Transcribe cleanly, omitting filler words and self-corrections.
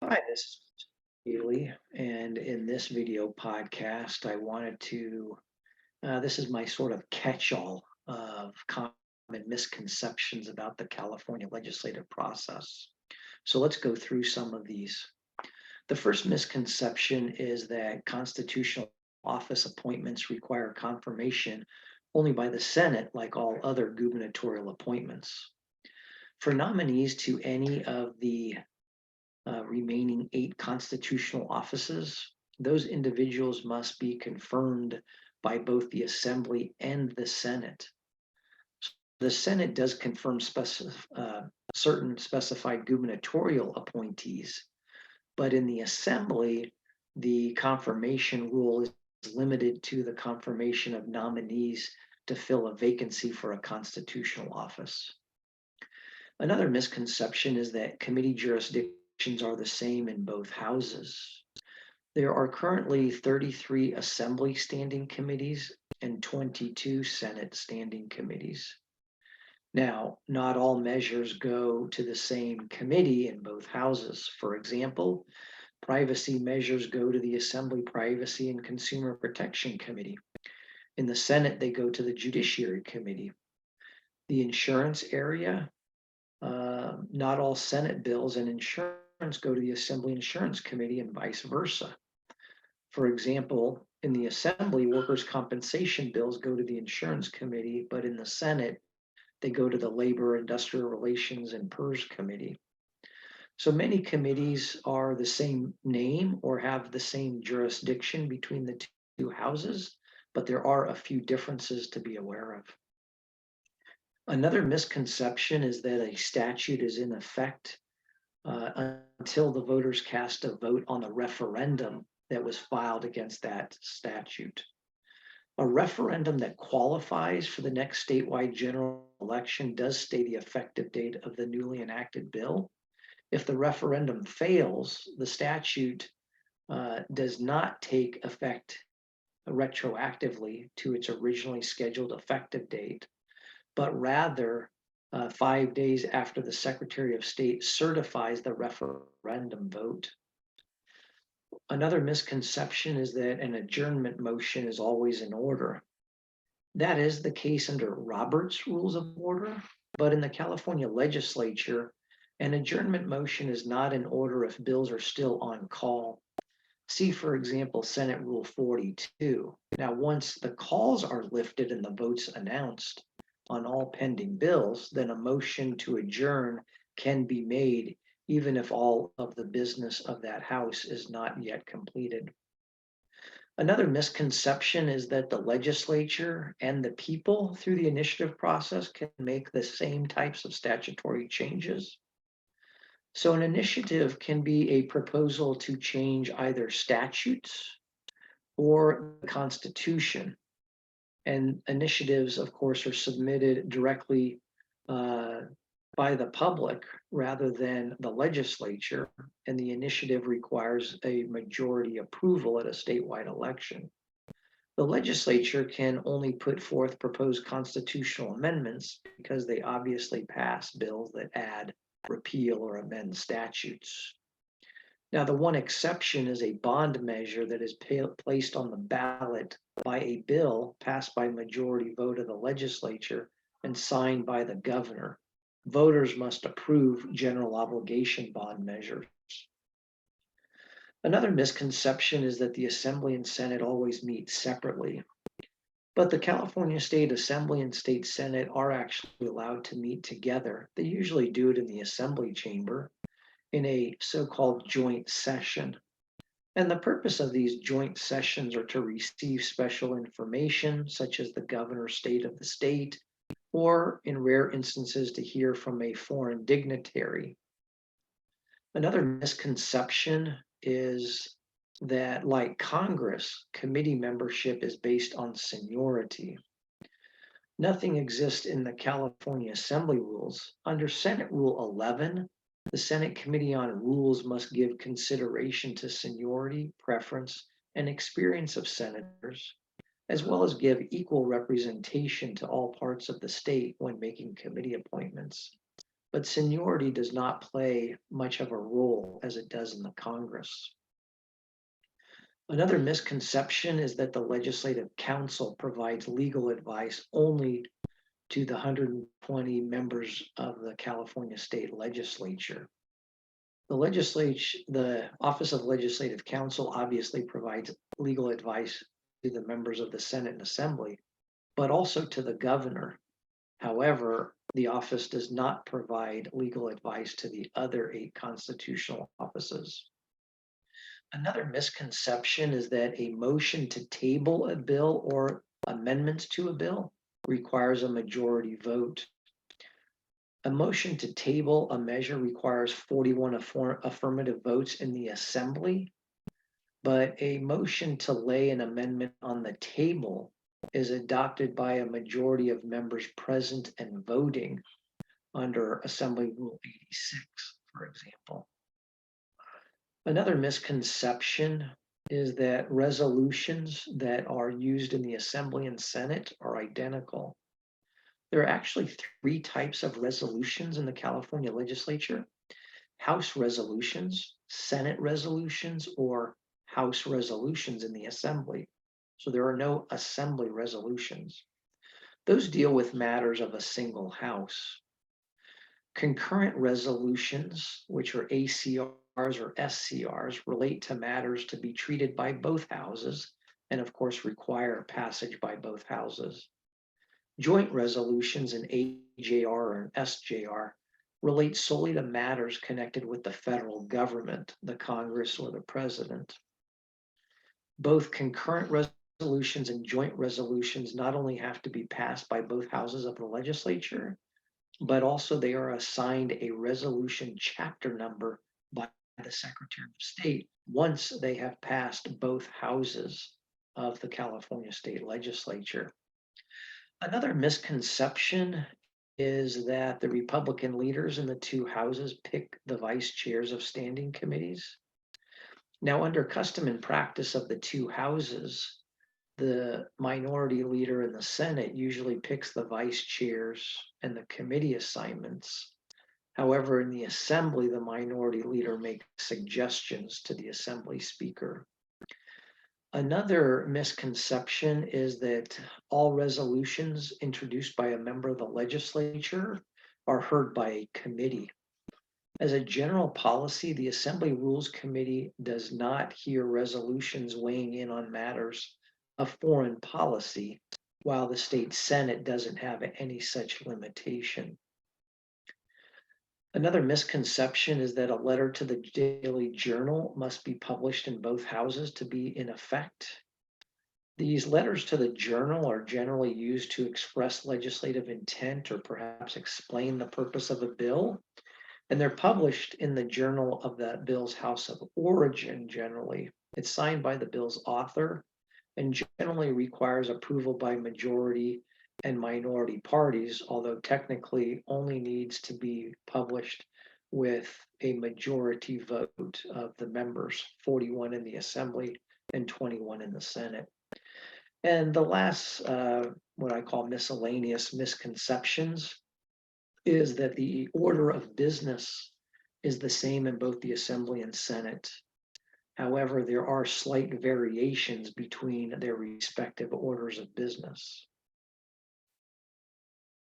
Hi, this is Haley, and in this video podcast, I wanted to. This is my sort of catch-all of common misconceptions about the California legislative process. So let's go through some of these. The first misconception is that constitutional office appointments require confirmation only by the Senate, like all other gubernatorial appointments. For nominees to any of the remaining 8 constitutional offices, those individuals must be confirmed by both the Assembly and the Senate. The Senate does confirm certain specified gubernatorial appointees, but in the Assembly, the confirmation rule is limited to the confirmation of nominees to fill a vacancy for a constitutional office. Another misconception is that committee jurisdictions are the same in both houses. There are currently 33 Assembly standing committees and 22 Senate standing committees. Now, not all measures go to the same committee in both houses. For example, privacy measures go to the Assembly Privacy and Consumer Protection Committee. In the Senate, they go to the Judiciary Committee. The insurance area, not all Senate bills and insurance go to the Assembly Insurance Committee and vice versa. For example, in the Assembly, workers' compensation bills go to the Insurance Committee, but in the Senate, they go to the Labor, Industrial Relations, and PERS Committee. So many committees are the same name or have the same jurisdiction between the two houses, but there are a few differences to be aware of. Another misconception is that a statute is in effect until the voters cast a vote on the referendum that was filed against that statute. A referendum that qualifies for the next statewide general election does stay the effective date of the newly enacted bill. If the referendum fails, the statute does not take effect retroactively to its originally scheduled effective date, but rather 5 days after the Secretary of State certifies the referendum vote. Another misconception is that an adjournment motion is always in order. That is the case under Robert's Rules of Order, but in the California legislature, an adjournment motion is not in order if bills are still on call. See, for example, Senate Rule 42. Now, once the calls are lifted and the votes announced on all pending bills, then a motion to adjourn can be made even if all of the business of that house is not yet completed. Another misconception is that the legislature and the people through the initiative process can make the same types of statutory changes. So an initiative can be a proposal to change either statutes or the Constitution. And initiatives, of course, are submitted directly by the public rather than the legislature, and the initiative requires a majority approval at a statewide election. The legislature can only put forth proposed constitutional amendments because they obviously pass bills that add, repeal, or amend statutes. Now, the one exception is a bond measure that is placed on the ballot by a bill passed by majority vote of the legislature and signed by the governor. Voters must approve general obligation bond measures. Another misconception is that the Assembly and Senate always meet separately. But the California State Assembly and State Senate are actually allowed to meet together. They usually do it in the Assembly chamber in a so-called joint session. And the purpose of these joint sessions are to receive special information, such as the governor's state of the state, or in rare instances to hear from a foreign dignitary. Another misconception is that, like Congress, committee membership is based on seniority. Nothing exists in the California Assembly rules. Under Senate Rule 11, the Senate Committee on Rules must give consideration to seniority, preference, and experience of senators, as well as give equal representation to all parts of the state when making committee appointments. but seniority does not play much of a role as it does in the Congress. Another misconception is that the Legislative Council provides legal advice only to the 120 members of the California State Legislature. The Office of Legislative Counsel obviously provides legal advice to the members of the Senate and Assembly, but also to the governor. However, the office does not provide legal advice to the other 8 constitutional offices. Another misconception is that a motion to table a bill or amendments to a bill requires a majority vote. A motion to table a measure requires 41 affirmative votes in the assembly, but a motion to lay an amendment on the table is adopted by a majority of members present and voting under Assembly Rule 86, for example. Another misconception is that resolutions that are used in the Assembly and Senate are identical. There are actually 3 types of resolutions in the California legislature: House resolutions, Senate resolutions, or House resolutions in the Assembly. So there are no Assembly resolutions. Those deal with matters of a single House. Concurrent resolutions, which are ACRs or SCRs, relate to matters to be treated by both houses and, of course, require passage by both houses. Joint resolutions, an AJR or an SJR, relate solely to matters connected with the federal government, the Congress, or the president. Both concurrent resolutions and joint resolutions not only have to be passed by both houses of the legislature, but also they are assigned a resolution chapter number by the Secretary of State once they have passed both houses of the California State Legislature. Another misconception is that the Republican leaders in the 2 houses pick the vice chairs of standing committees. Now, under custom and practice of the 2 houses, the minority leader in the Senate usually picks the vice chairs and the committee assignments. However, in the Assembly, the minority leader makes suggestions to the Assembly Speaker. Another misconception is that all resolutions introduced by a member of the legislature are heard by a committee. As a general policy, the Assembly Rules Committee does not hear resolutions weighing in on matters of foreign policy, while the state Senate doesn't have any such limitation. Another misconception is that a letter to the Daily Journal must be published in both houses to be in effect. These letters to the Journal are generally used to express legislative intent or perhaps explain the purpose of a bill, and they're published in the Journal of that bill's house of origin generally. It's signed by the bill's author and generally requires approval by majority and minority parties, although technically only needs to be published with a majority vote of the members, 41 in the Assembly and 21 in the Senate. And the last, what I call miscellaneous misconceptions, is that the order of business is the same in both the Assembly and Senate. However, there are slight variations between their respective orders of business.